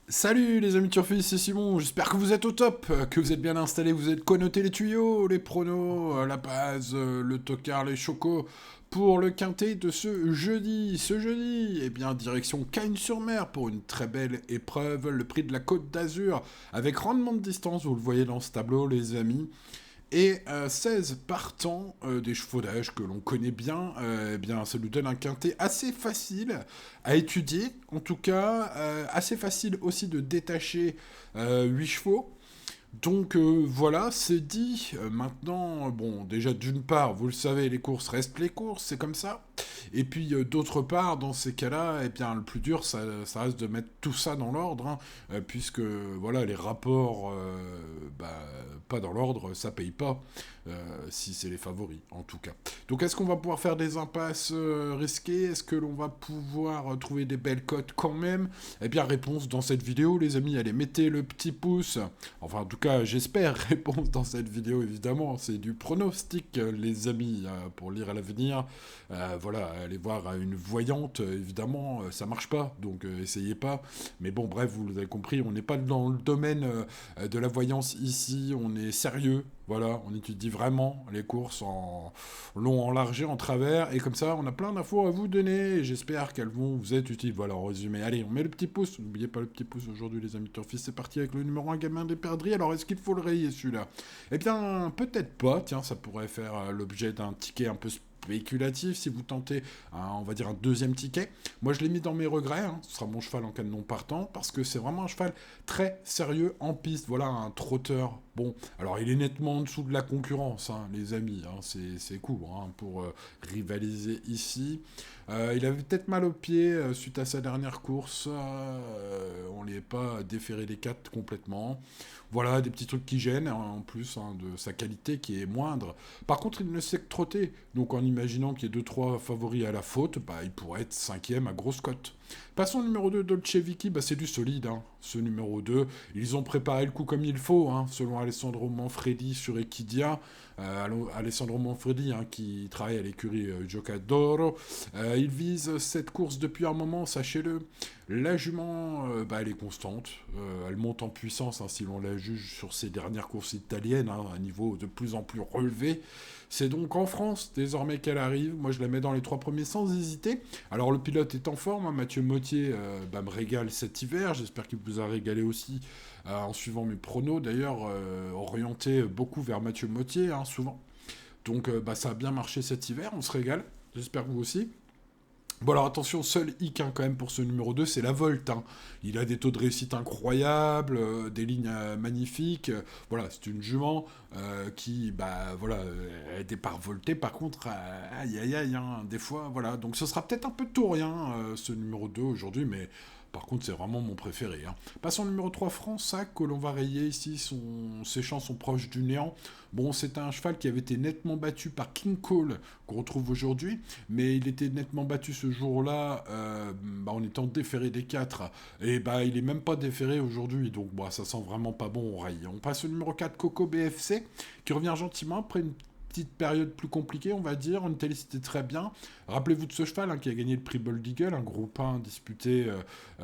Salut les amis turfistes, c'est Simon, j'espère que vous êtes au top, que vous êtes bien installés, vous êtes connotés les tuyaux, les pronos, la base, le tocard, les chocos, pour le quintet de ce jeudi. Ce jeudi, eh bien, direction Cagnes-sur-Mer pour une très belle épreuve, le prix de la Côte d'Azur, avec rendement de distance, vous le voyez dans ce tableau les amis. Et 16 partants des chevaux d'âge que l'on connaît bien, eh bien, ça nous donne un quintet assez facile à étudier, en tout cas assez facile aussi de détacher 8 chevaux. Donc voilà, c'est dit. Maintenant, bon, déjà d'une part, vous le savez, les courses restent les courses, c'est comme ça. Et puis d'autre part, dans ces cas-là, eh bien, le plus dur, ça reste de mettre tout ça dans l'ordre, hein, puisque voilà, les rapports, bah, pas dans l'ordre, ça paye pas, si c'est les favoris, en tout cas. Donc est-ce qu'on va pouvoir faire des impasses risquées? Est-ce que l'on va pouvoir trouver des belles cotes quand même? Eh bien, réponse dans cette vidéo, les amis, allez, mettez le petit pouce. Enfin, en tout cas, j'espère réponse dans cette vidéo, évidemment. C'est du pronostic, les amis, pour lire à l'avenir. Voilà, aller voir une voyante, évidemment, ça marche pas, donc essayez pas. Mais bon, bref, vous avez compris, on n'est pas dans le domaine de la voyance ici, on est sérieux. Voilà, on étudie vraiment les courses en long, en large et en travers, et comme ça, on a plein d'infos à vous donner, et j'espère qu'elles vont vous être utiles. Voilà, en résumé. Allez, on met le petit pouce, n'oubliez pas le petit pouce aujourd'hui, les amis Turfis, c'est parti avec le numéro 1 gamin des perdrix. Alors, est-ce qu'il faut le rayer celui-là? Eh bien, peut-être pas, tiens, ça pourrait faire l'objet d'un ticket un peu spéculatif si vous tentez, on va dire, un deuxième ticket. Moi, je l'ai mis dans mes regrets, hein. Ce sera mon cheval en cas de non partant, parce que c'est vraiment un cheval très sérieux en piste. Voilà, un trotteur. Bon, alors il est nettement en dessous de la concurrence, hein, les amis, hein. C'est court hein, pour rivaliser ici. Il avait peut-être mal au pied suite à sa dernière course. On n'est pas déféré des 4 complètement. Voilà, des petits trucs qui gênent, hein, en plus hein, de sa qualité qui est moindre. Par contre, il ne sait que trotter. Donc en imaginant qu'il y ait deux trois favoris à la faute, bah, il pourrait être cinquième à grosse cote. Passons au numéro 2, Dolce Vicky, bah, c'est du solide. Hein. Ce numéro 2, ils ont préparé le coup comme il faut, hein, selon Alessandro Manfredi sur Equidia. Alessandro Manfredi, hein, qui travaille à l'écurie Giocadoro. Il vise cette course depuis un moment, sachez-le. La jument, bah, elle est constante. Elle monte en puissance, hein, si l'on la juge sur ses dernières courses italiennes, hein, à un niveau de plus en plus relevé. C'est donc en France, désormais qu'elle arrive. Moi, je la mets dans les 3 premiers sans hésiter. Alors, le pilote est en forme. Hein. Mathieu Mottier bah, me régale cet hiver. J'espère qu'il vous a régalé aussi en suivant mes pronos. D'ailleurs, orienté beaucoup vers Mathieu Mottier, hein, souvent. Donc, bah, ça a bien marché cet hiver. On se régale. J'espère que vous aussi. Bon alors attention, seul hic hein, quand même pour ce numéro 2, c'est la Volt. Hein. Il a des taux de réussite incroyables, des lignes magnifiques. Voilà, c'est une jument qui, bah voilà, a été voltée. Par contre, aïe aïe aïe, hein, des fois, voilà. Donc ce sera peut-être un peu taurien ce numéro 2 aujourd'hui, mais par contre c'est vraiment mon préféré. Hein. Passons au numéro 3, Fransac, que l'on va rayer ici. Ses champs sont proches du néant. Bon, c'est un cheval qui avait été nettement battu par King Cole, qu'on retrouve aujourd'hui, mais il était nettement battu ce jour-là bah, en étant déféré des 4. Et bah, il est même pas déféré aujourd'hui, donc bah, ça sent vraiment pas bon au rail. On passe au numéro 4, Coco BFC, qui revient gentiment après une petite période plus compliquée, on va dire. On était listé très bien. Rappelez-vous de ce cheval hein, qui a gagné le prix Bold Eagle, un groupe 1 disputé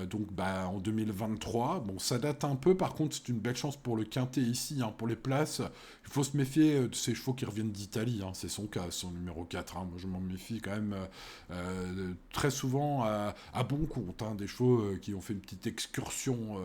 donc, bah, en 2023. Bon, ça date un peu, par contre, c'est une belle chance pour le quintet ici, hein, pour les places. Il faut se méfier de ces chevaux qui reviennent d'Italie, hein, c'est son cas, son numéro 4. Hein. Moi, je m'en méfie quand même très souvent à bon compte, hein, des chevaux qui ont fait une petite excursion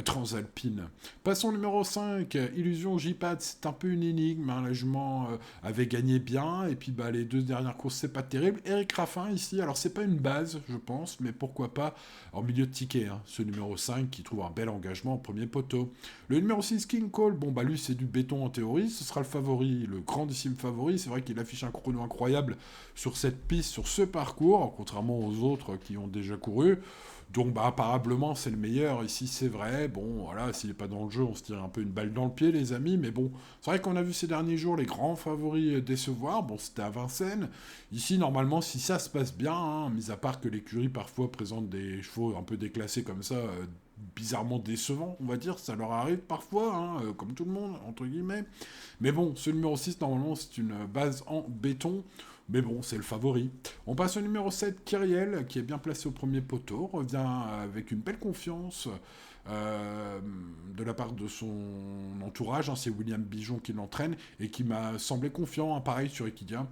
transalpine. Passons au numéro 5, Illusion J-Pad, c'est un peu une énigme. Hein, la jument avait gagné bien, et puis bah, les 2 dernières courses, c'est pas terrible. Eric Raffin ici, alors c'est pas une base, je pense, mais pourquoi pas en milieu de ticket, hein, ce numéro 5 qui trouve un bel engagement au premier poteau. Le numéro 6, King Cole, bon bah lui c'est du béton en théorie, ce sera le favori, le grandissime favori, c'est vrai qu'il affiche un chrono incroyable sur cette piste, sur ce parcours, contrairement aux autres qui ont déjà couru. Donc bah apparemment c'est le meilleur ici, c'est vrai. Bon voilà, s'il n'est pas dans le jeu, on se tire un peu une balle dans le pied les amis, mais bon, c'est vrai qu'on a vu ces derniers jours les grands favoris décevoir. Bon, c'était à Vincennes. Ici normalement si ça se passe bien, hein, mis à part que l'écurie parfois présente des chevaux un peu déclassés comme ça, bizarrement décevants, on va dire, ça leur arrive parfois, hein, comme tout le monde, entre guillemets. Mais bon, ce numéro 6 normalement, c'est une base en béton. Mais bon, c'est le favori. On passe au numéro 7, Kyriel, qui est bien placé au premier poteau, revient avec une belle confiance euh, de la part de son entourage. Hein, c'est William Bijon qui l'entraîne et qui m'a semblé confiant, hein, pareil sur Equidia.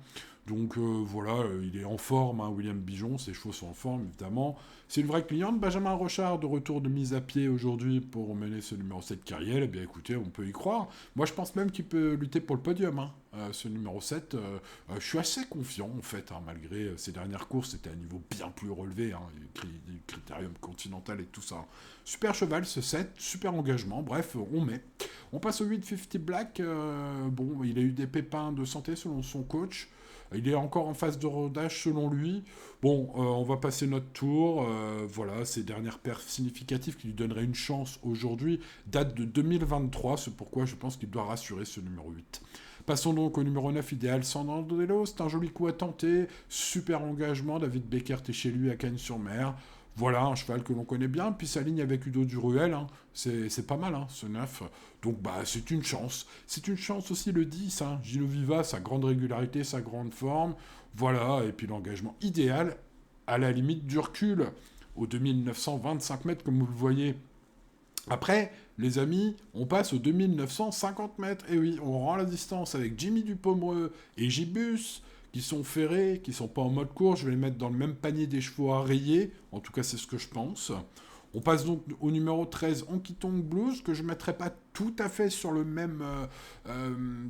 Donc voilà, il est en forme, hein, William Bijon, ses chevaux sont en forme évidemment. C'est une vraie cliente. Benjamin Rochard de retour de mise à pied aujourd'hui pour mener ce numéro 7 Kyriel. Eh bien écoutez, on peut y croire. Moi je pense même qu'il peut lutter pour le podium, hein, ce numéro 7. Je suis assez confiant en fait, hein, malgré ses dernières courses, c'était à un niveau bien plus relevé, hein, le critérium continental et tout ça. Super cheval ce 7, super engagement, bref, on met. On passe au 850 Black. Bon, il a eu des pépins de santé selon son coach. Il est encore en phase de rodage selon lui. Bon, on va passer notre tour. Voilà, ses dernières perfs significatives qui lui donneraient une chance aujourd'hui datent de 2023. C'est pourquoi je pense qu'il doit rassurer ce numéro 8. Passons donc au numéro 9 idéal, Sandandelo. C'est un joli coup à tenter. Super engagement. David Beckert est chez lui à Cagnes-sur-Mer. Voilà, un cheval que l'on connaît bien, puis sa ligne avec Udo Duruel, hein, c'est pas mal, hein, ce 9. Donc bah c'est une chance. C'est une chance aussi le 10, hein, Gino Viva, sa grande régularité, sa grande forme. Voilà, et puis l'engagement idéal, à la limite du recul, aux 2925 mètres, comme vous le voyez. Après, les amis, on passe aux 2950 mètres. Et oui, on rend la distance avec Jimmy Dupomereux et Gibus, qui sont ferrés, qui sont pas en mode course. Je vais les mettre dans le même panier des chevaux à rayer. En tout cas, c'est ce que je pense. On passe donc au numéro 13, Honky Tonk Blues, que je ne mettrai pas tout à fait sur le même,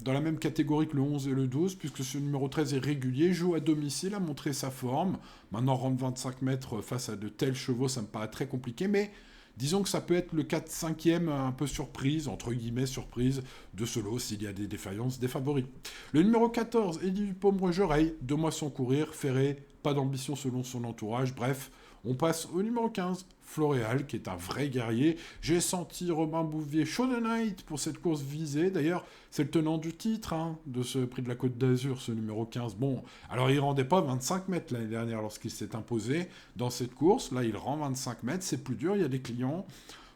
dans la même catégorie que le 11 et le 12, puisque ce numéro 13 est régulier, joue à domicile, a montré sa forme. Maintenant, rendre 25 mètres face à de tels chevaux, ça me paraît très compliqué, mais disons que ça peut être le 4-5e un peu surprise, entre guillemets surprise, de ce lot s'il y a des défaillances des favoris. Le numéro 14, Eddie Dupaume-Regereil, 2 mois sans courir, ferré, pas d'ambition selon son entourage, bref. On passe au numéro 15, Floréal, qui est un vrai guerrier. J'ai senti Robin Bouvier Show the Night pour cette course visée. D'ailleurs, c'est le tenant du titre, hein, de ce prix de la Côte d'Azur, ce numéro 15. Bon, alors il rendait pas 25 mètres l'année dernière lorsqu'il s'est imposé dans cette course. Là, il rend 25 mètres, c'est plus dur, il y a des clients.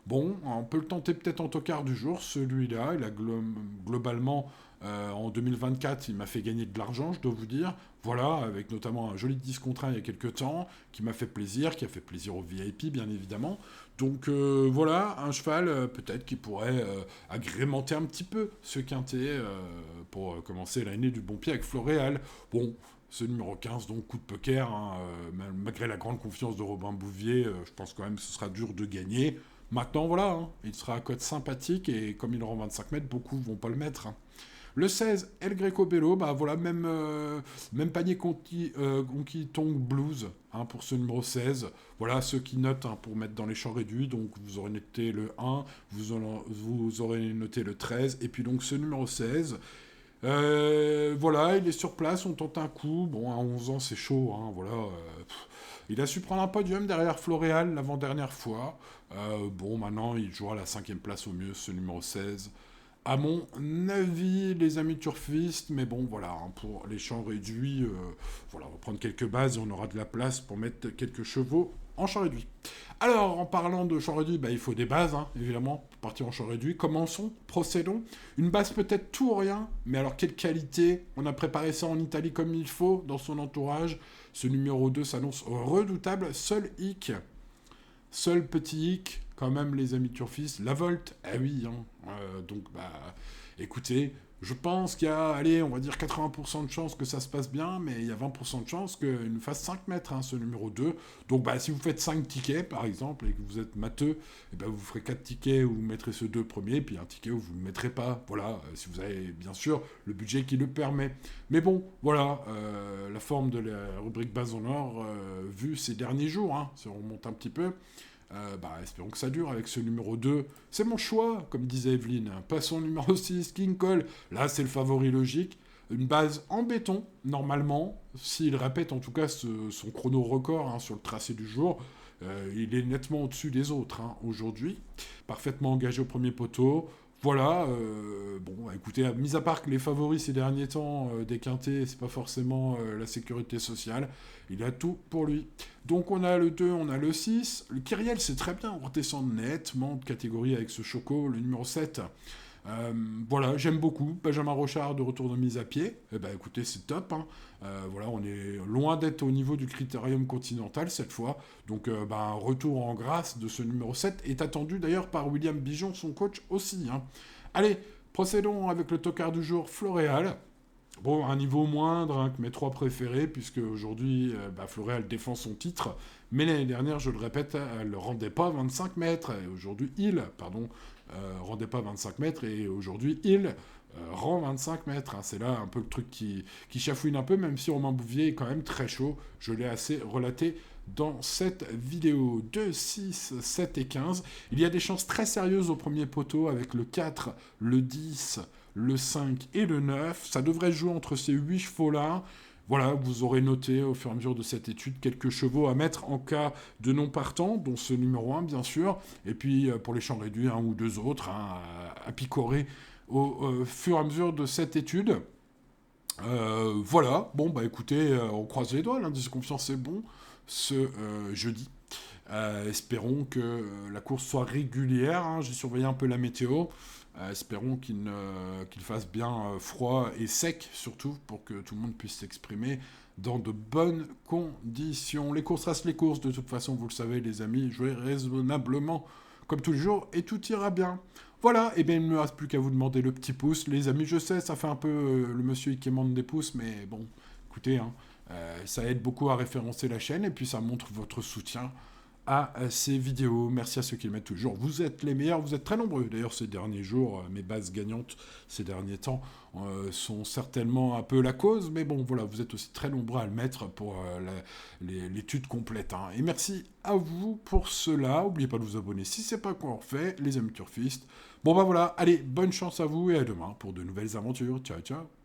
Bon, on peut le tenter peut-être en tocard du jour, celui-là. Il a globalement, en 2024, il m'a fait gagner de l'argent, je dois vous dire. Voilà, avec notamment un joli 10 contre 1 il y a quelques temps, qui m'a fait plaisir, qui a fait plaisir aux VIP, bien évidemment. Donc voilà, un cheval peut-être qui pourrait agrémenter un petit peu ce quintet pour commencer l'année du bon pied avec Floréal. Bon, ce numéro 15, donc coup de poker, hein, malgré la grande confiance de Robin Bouvier, je pense quand même que ce sera dur de gagner. Maintenant, voilà, hein, il sera à cote sympathique et comme il rend 25 mètres, beaucoup vont pas le mettre, hein. Le 16, El Greco Bello, bah voilà, même panier Honky Tonk Blues, hein, pour ce numéro 16. Voilà ceux qui notent, hein, pour mettre dans les champs réduits. Donc vous aurez noté le 1, vous aurez noté le 13, et puis donc ce numéro 16. Voilà, il est sur place, on tente un coup. Bon, à 11 ans, c'est chaud, hein, voilà. Il a su prendre un podium derrière Floréal l'avant-dernière fois. Bon, maintenant, il jouera la 5e place au mieux, ce numéro 16. À mon avis, les amis turfistes, mais bon, voilà, hein, pour les champs réduits, voilà, on va prendre quelques bases et on aura de la place pour mettre quelques chevaux en champ réduit. Alors, en parlant de champ réduit, bah, il faut des bases, hein, évidemment, pour partir en champ réduit. Commençons, procédons. Une base peut-être tout ou rien, mais alors quelle qualité. On a préparé ça en Italie comme il faut, dans son entourage. Ce numéro 2 s'annonce redoutable. Seul petit hic, quand même, les amis turfistes, la Volte, ah oui, hein. Donc, bah, écoutez, je pense qu'il y a, allez, on va dire 80% de chances que ça se passe bien, mais il y a 20% de chances qu'il nous fasse 5 mètres, hein, ce numéro 2. Donc, bah, si vous faites 5 tickets, par exemple, et que vous êtes matheux, et ben, vous ferez 4 tickets où vous mettrez ce 2 premiers, puis un ticket où vous ne le mettrez pas. Voilà, si vous avez, bien sûr, le budget qui le permet. Mais bon, voilà, la forme de la rubrique base en or, vue ces derniers jours, hein, si on remonte un petit peu. Bah, espérons que ça dure avec ce numéro 2. C'est mon choix, comme disait Evelyne. Passons au numéro 6, King Cole. Là, c'est le favori logique. Une base en béton, normalement. S'il répète en tout cas son chrono record, hein, sur le tracé du jour, il est nettement au-dessus des autres, hein, aujourd'hui. Parfaitement engagé au premier poteau. Voilà, bon, bah, écoutez, mis à part que les favoris ces derniers temps des quintés, c'est pas forcément la sécurité sociale, il a tout pour lui. Donc on a le 2, on a le 6. Le Kyriel, c'est très bien, on redescend nettement de catégorie avec ce Choco, le numéro 7. Voilà, j'aime beaucoup. Benjamin Rochard de retour de mise à pied. Eh ben, écoutez, c'est top, hein. Voilà, on est loin d'être au niveau du critérium continental cette fois. Donc, un retour en grâce de ce numéro 7 est attendu d'ailleurs par William Bijon, son coach aussi, hein. Allez, procédons avec le tocard du jour, Floréal. Bon, un niveau moindre, hein, que mes trois préférés, puisque aujourd'hui, Floréal défend son titre. Mais l'année dernière, je le répète, elle ne rendait pas 25 mètres. Et aujourd'hui, rendait pas 25 mètres. Et aujourd'hui, rend 25 mètres, hein. C'est là un peu le truc qui chafouine un peu, même si Romain Bouvier est quand même très chaud. Je l'ai assez relaté dans cette vidéo. 2, 6, 7 et 15. Il y a des chances très sérieuses au premier poteau avec le 4, le 10, le 5 et le 9. Ça devrait jouer entre ces 8 chevaux-là. Voilà, vous aurez noté au fur et à mesure de cette étude quelques chevaux à mettre en cas de non partant, dont ce numéro 1 bien sûr, et puis pour les champs réduits, un ou deux autres, hein, à picorer au fur et à mesure de cette étude. Voilà, bon bah écoutez, on croise les doigts, l'indice de confiance est bon ce jeudi. Espérons que la course soit régulière, hein. J'ai surveillé un peu la météo. Espérons qu'il fasse bien froid et sec, surtout, pour que tout le monde puisse s'exprimer dans de bonnes conditions. Les courses restent les courses, de toute façon, vous le savez, les amis. Jouez raisonnablement, comme tous les jours, et tout ira bien. Voilà, et bien il ne me reste plus qu'à vous demander le petit pouce. Les amis, je sais, ça fait un peu le monsieur qui demande des pouces, mais bon, écoutez, hein, ça aide beaucoup à référencer la chaîne, et puis ça montre votre soutien à ces vidéos. Merci à ceux qui le mettent toujours. Vous êtes les meilleurs, vous êtes très nombreux. D'ailleurs, ces derniers jours, mes bases gagnantes, ces derniers temps, sont certainement un peu la cause. Mais bon, voilà, vous êtes aussi très nombreux à le mettre pour l'étude complète, hein. Et merci à vous pour cela. N'oubliez pas de vous abonner si ce n'est pas encore fait, les amis turfistes. Bon, voilà, allez, bonne chance à vous et à demain pour de nouvelles aventures. Ciao, ciao.